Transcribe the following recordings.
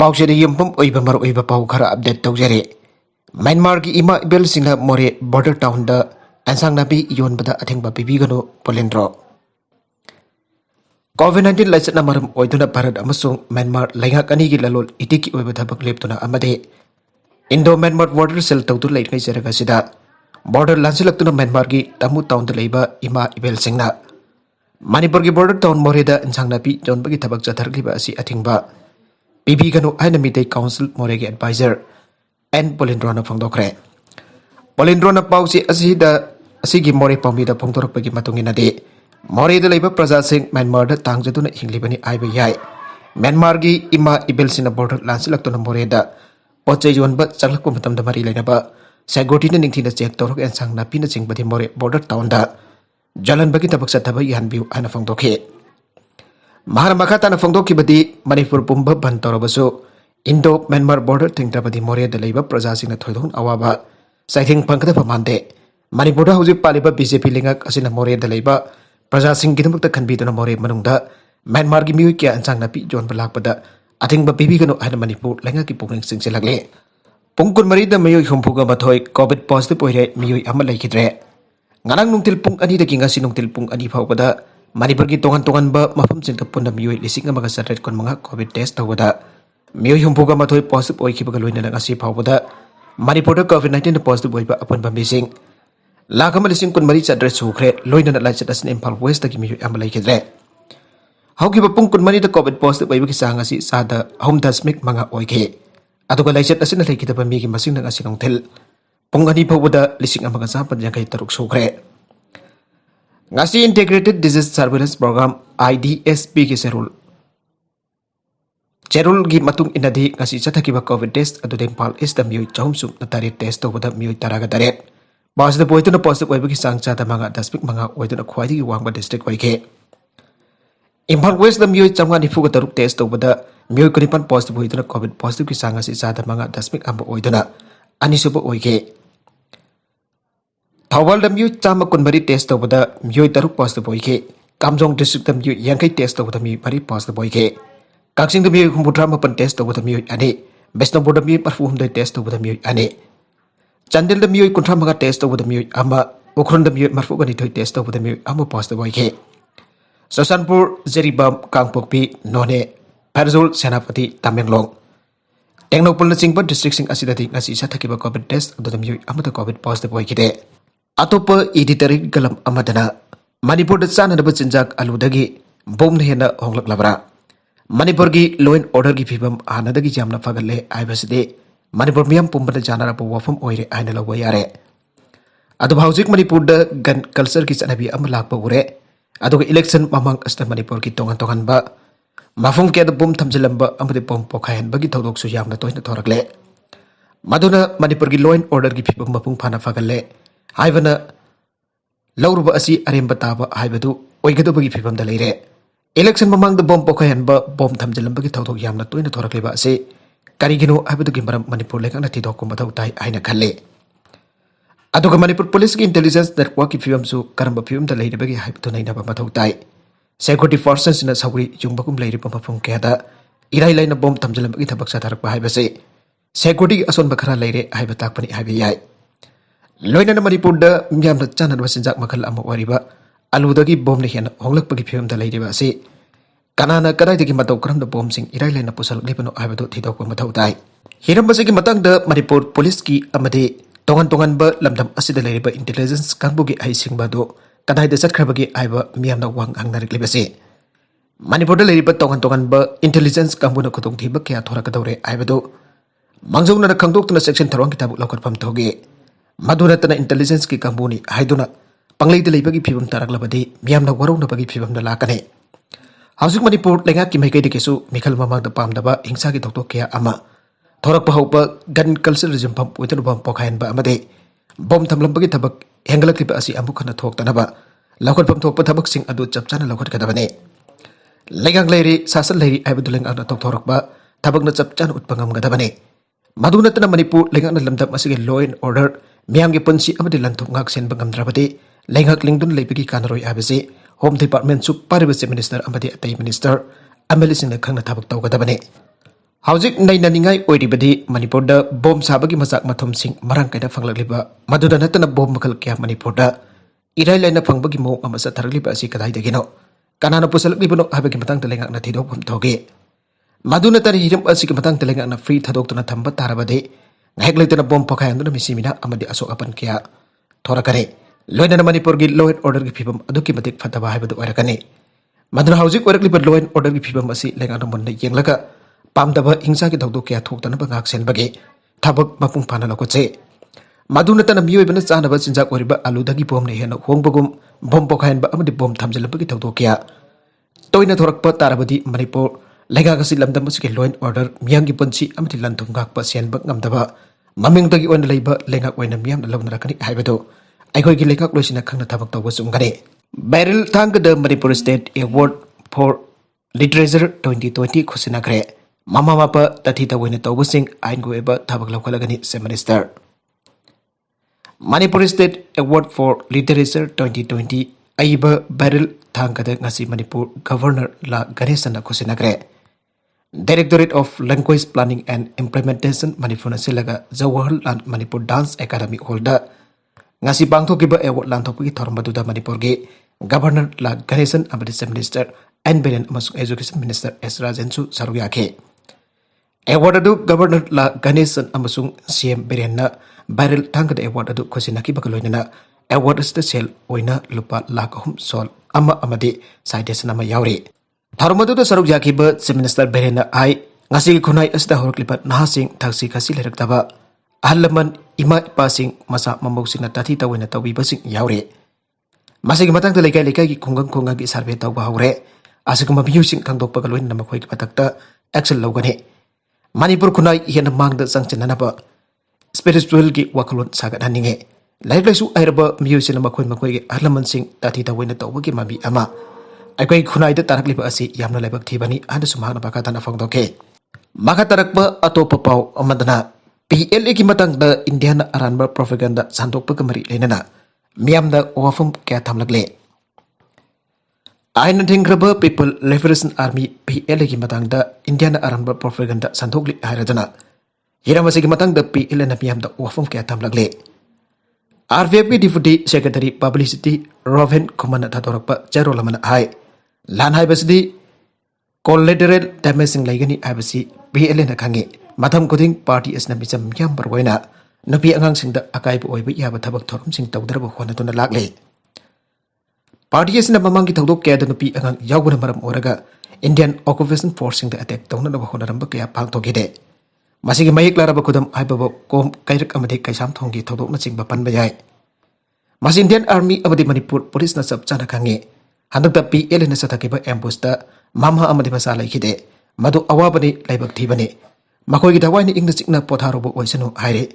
पाउसेद यमपम ओइबा मर ओइबा पाउ खरा अपडेट तौजरे म्यांमार की इमा इबेल सिंह मोरे बॉर्डर टाउन द अंसांग नापी योनबदा अथेंबा पिबीगनो पोलेंड्रो कोविड-19 लाइसना मरम ओइदुना भारत अमसुंग म्यांमार लैंगाक अनी की ललोल इटिकी ओइबा थबक लेपतुना अमदे इंडो म्यांमार बॉर्डर सेल तौदु लेइनै जरगा सिदा बॉर्डर लांसिलक्तुना म्यांमार की तमु टाउन द लेबा इमा इबेल सिंहना मणिपुर की बॉर्डर टाउन मोरेदा अंसांग नापी योनबगी थबक जथरलिबा असि अथेंबा पिबीगनो आइना मिदै काउंसिल मोरेगी एडवाइजर एन पोलेंड्रोना फोंदोखरे पोलेंड्रोना पाउसी असिदा असिगी मोरे पाउमीदा फोंदोरकपगी मतुंगिनादे मोरेदा लेबा प्रजा सिंह म्यांमार दा तांगजदुना हिंगलिबनी आइबा याय म्यांमार की इमा इबेलसिना बॉर्डर लांसिलक्तुना मोरेदा पोचे योनबा चंगलकपा मतमदा मरी लेनबा सेगोटिना निंगथिना चेक तौरक एंसांग नापीना चिंगबदी मोरे बॉर्डर टाउन दा जलनबगी तबक सथबा यानबिउ आना फोंदोखे महार मखाताना फोंदोखिबदी मणिपुर पुंबा बन तौरबसु इंडो म्यांमार बॉर्डर थिंगद्रबदी मोरेदा लेबा प्रजासिंगना थोइदोन अवाबा साइथिंग फंगदबा मानदे मणिपुरदा हौजिक पालिबा बीजेपी लिंगक असिना मोरेदा लेबा प्रजासिंगगिदमक्ता खनबीदुना मोरे मनुंगदा म्यांमार की मियोय क्या अंसांग नापी जोनबा लाकपदा अथिंगबा पिबीगनो हाइना मणिपुर लैंगाकी पुंगलिंग सिंगसिलगले पुंग कुनमरीदा मियोय हुंफुगा मथोय कोविड पॉजिटिव ओइरे मियोय अमा लैखिद्रे ngarang nungtil pung ani dagi ngasi nungtil pung ani faubada manipur ki tongan tongan ba mafam singta punna miyoy lising amaga sarret kon mga covid test tawada miyoy humpuga mathoi positive oikibaga loina ngasi faubada manipur da covid-19 na positive oiba apun ba missing lakama lising kun mari chadre sukre loina na lachat asin impal west dagi miyoy amalai kidre hauki ba pung kun mari da covid positive oiba ki sangasi sada home dasmik mga oike aduga lachat asin na laikida ba mi ki masing na ngasi nungtil Pungani pawuda lising amaga sapat yang kay taruk sukre. Ngasi Integrated Disease Surveillance Program IDSP ki serul. Cerul gi matung inadi ngasi chathakiba COVID test adu dempal is da miyoy chahumsum na tarit test tawuda miyoy taraga daret. Bawas da boyto na positive oiba ki sang chata mga daspik mga oido na khwaidi ki wangba district oike. Impal West da miyoy chamga nifuga taruk test tawuda miyoy kunipan positive oido na COVID positive ki sang ngasi chata mga daspik amba oido na anisuba oike. Thawal da miyoy chama kunmari test tawbada miyoy taruk positive oike. Kamjong district da miyoy yangkai test tawbada miyoy mari positive oike. Kaksing da miyoy humudra mapan test tawbada miyoy ane. Besnambur da miyoy parfu humday test tawbada miyoy ane. Chandel da miyoy kuntra mga test tawbada miyoy ama. Ukron da miyoy marfu ganitoy test tawbada miyoy ama positive oike. Sosanpur, Zeribam, Kangpokpi, None, Parzul, Senapati, Tamenglong. Tengnopul na singpa district sing asidati ngasi isa thakiba COVID test adu da miyoy ama da COVID positive oike de. Atopa editorial galam amadana Manipur da sana dapat sinjak aludagi bom hena honglak labra Manipur gi law and order gi phibam anadagi jamna fagalle aibaside Manipur miyam pumbada janara po wafam oire aina lawa yare adu bhaujik Manipur da gan culture ki sanabi amalak pa ure adu election mamang asta Manipur ki tongan tongan ba mafum ke da bom thamjilamba amade bom pokhayan bagi thodok su yamna toina thorakle maduna Manipur gi law and order gi phibam mapung phana fagalle Haibana Lauruba asi aremba taba haibadu oigadubagi phibam da leire election mamang da bom pokayan ba bom thamjalamba gi thawthok yamna toina thorakleba ase karigino haibadu gi maram Manipur lekang na thidok ko mathau tai aina khalle aduga Manipur police ki intelligence network ki phibam su karamba phibam da leire bagi haibadu naina ba mathau tai security forces na sauri jungbakum leire pa mafum keda irai laina bom thamjalamba gi thabak sa tharak ba haibase security ason bakhara leire haibatak pani haibe yai Loina na Manipur da miyam na chanan wasinjak makal ama wariba aludagi bom ni hena honglak pagi phim da leiriba ase kanana kadai dagi matau kram da bom sing irai laina pusal lepano aibado thidok ko mathau tai hiram basi ki matang da Manipur police ki amade tongan tongan ba lamdam asida leiriba intelligence kangbu gi ai sing ba do kadai da satkharbagi aiba miyam na wang angnarik lebase Manipur da leiriba tongan tongan ba intelligence kangbu na khotong thiba kya thora kadore aibado mangjong na khangdok na section tharwang kitab lokar pam thoge Madunatana intelligence ki kambuni haiduna panglei de leibagi phibam taraklabadi miyamna warong bagi phibam da lakane Hausik Manipur lenga ki maikai de kesu mikhal mamang da pamdaba hingsa ki doktok kya ama thorak pahopa gan culture regime pam uitan bam pokhain ba amade bom thamlambagi thabak hengalak liba asi amu khana thok tanaba lakhot pam thok pa thabak sing adu chapchana lakhot kadabane lengang leiri sasal leiri aibu lenga na tok thorak ba thabak na chapchan utpangam gadabane Madunatana Manipur lenga na lamdam asige law and order Miyam ki punsi amadi lantuk ngak sen bangam drabadi lengak lingdun leipagi kanaroi abase Home Department su paribase minister amadi atai minister ameli sing na khangna thabak tawgadabane Hauzik nainanigai oiribadi Manipurda bom sabagi masak mathumsing marang kaida fanglakliba maduda natana bom makal kya Manipurda irai laina fangbagi mo amasa tharliba asi kadai dagino kanana pusalibino habagi matang telengak na thidok bom thoge maduna tari hiram asi matang telengak na free thadok tuna thamba tarabade ngahek laitana bom phakai anduna misimina amadi asok apan kya thorakare loina Manipur gi law and order gi phibam aduki matik fataba haibadu oirakani maduna hauzik oirakliba law and order gi phibam asi lengak na monna yenglaga पामदब हिंसा की थौदो क्या थोक्तनब गाक्सेनबगे थबक मपुंग फाना लकोचे मदुनतन मियोइबन चानब चिंजाक ओरिबा आलुदगी बोमने हेन होंगबगुम बोम पोखायनब अमदि बोम थमजलबगी थौदो क्या तोइना थोरकप तारबदी मणिपुर लेगागसि लमदमसि लॉ एंड ऑर्डर मियांगी पंची अमदि लंथुम गाकप सेनबक ngमदब ममिंगदगी ओन लेबा लेगाक ओइन मियाम लौनरकनि हाइबदो आइखोइगी लेगाक लोइसिना खंगना थबक तौब सुंगने बैरल थांगद Manipur state award for literature 2020 खुसिनाग्रे Mama Mapa Tatita Wina Tobusing Ain Gueba Tabaklakalagani Minister. Manipur State Award for Literature 2020 Aiba Barrel Thankada Ngasi Manipur Governor La Ganesana Kusinagre. Directorate of Language Planning and Implementation Manipur Silaga Jawaharlal Manipur Dance Academy holder Ngasi Bangto Giba Award Lantopi Tormaduda Manipur Ge Governor La Ganesan Abadi Minister and Beren Masuk Education Minister S. Rajensu Saruyake. Award adu Governor La Ganesan amasung CM Berenna Barrel Tangad Award adu Kosinaki Bakaloina Award is the sale oina lupa lakahum sol ama amadi citation ama yauri. Tharumadu the Saruyaki bird Minister Berenna I Ngasi Kunai is the horklipat Nahasing Taxi Kasi Lerektaba Alaman Ima passing Masa Mamosina Tatita Wina Tawi Basing Yauri. Masing Matang the Leka Kungang Kungagi Sarveta Baure Asakuma using Kangdok Bakaloin Namakwik Patakta Axel Logane. Manipur kunai hian mang da sangchananaba spiritual gi wakalon sagat haninge laisu airaba musina makhoi makhoi gi arlaman sing tati ta wena tawgi mami ama aikoi khunai da tarakliba asi yamna laibak thibani anda sumana bakatana fangdoke maka tarakba atopa pau amadana PLA ki matang da Indian aranba propaganda sandokpa kamari lenana miam da wafum kya thamlagle Aina Tingraba People Liberation Army PLA ki matang da Indian Aramba propaganda sandokli haradana Hiramasi ki matang da PLA na piyam da wafum kaya tamlagle RVP Deputy Secretary Publicity Roven Kumana Tatorapa Jarolaman Hai Lan Hai Basdi Collateral Damaging Lagani Abasi PLA na kangi Matam Kuding Party is na bisam yam barwaina Napi angang sing da akay po oiba yaba tabak thorum sing tawdaraba kwana to na lagle Party is na mamang kitagdok kaya nupi angang yawuna maram oraga Indian Occupation Forcing the attack tawna na bahonaramba kaya pangto gide. Masigi mayik laraba kudam ay babo kom kairak amadi kaisam thonggi tawdok na sing bapan bayay. Mas Indian Army amadi Manipur Police na sabchana kangi. Handag da PLA na satakiba ambush da mamha amadi masala ikide. Madu awabani laibag tibani. Makoy gitaway ni ingna sikna potharobo oisano hayre.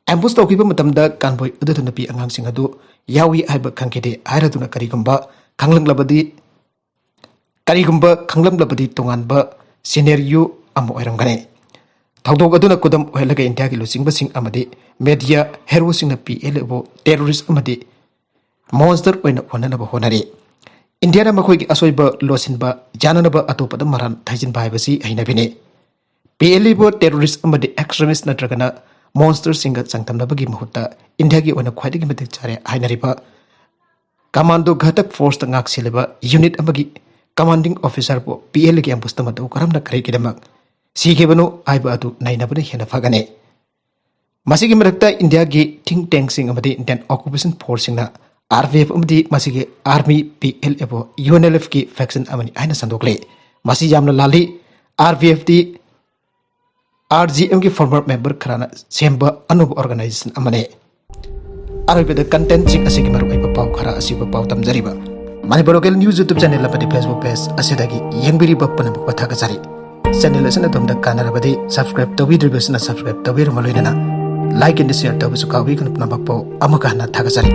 Ambush tawkiba matamda kanboy udatun napi angang singadu yawi aiba kangkide airaduna karigumba kanglamglabadi tonganba scenario amo oirangane thawdok aduna kudam oilaga India ki lusingba sing amadi media hero sing na PLA bo terrorist amadi monster oina honanaba honare India na makhoi ki asoiba losinba jananaba atopada maran thaijin baibasi hainabine PLA bo terrorist amadi extremist natragana monster singa sangtamnabagi mahutta India ki oina khwaidagi matik chare hainariba commando ghatak force ta ngak sileba unit amagi commanding officer po PLA ki ambusta matu karamna kare kidamak sikebano aiba atu nainabane hena fagane masigi marakta India ki think tank sing amadi Indian Occupation Force sing na RVF amadi masigi army PLA po UNLF ki faction amani aina sandokle masi jamna lali RVF di RGM की former member खराना सेंबा अनुभव organization अमने अरबे content चिक असी की मरुई पाव खरा असी पाव तमजरीबा Manipur Local News YouTube channel lapadi Facebook page asidagi yengbiri bapana bukata kasari channel asana domda kanarabadi subscribe to video besna subscribe to video maloinana like and share to busukawi kun puna bakpo amakana thakasari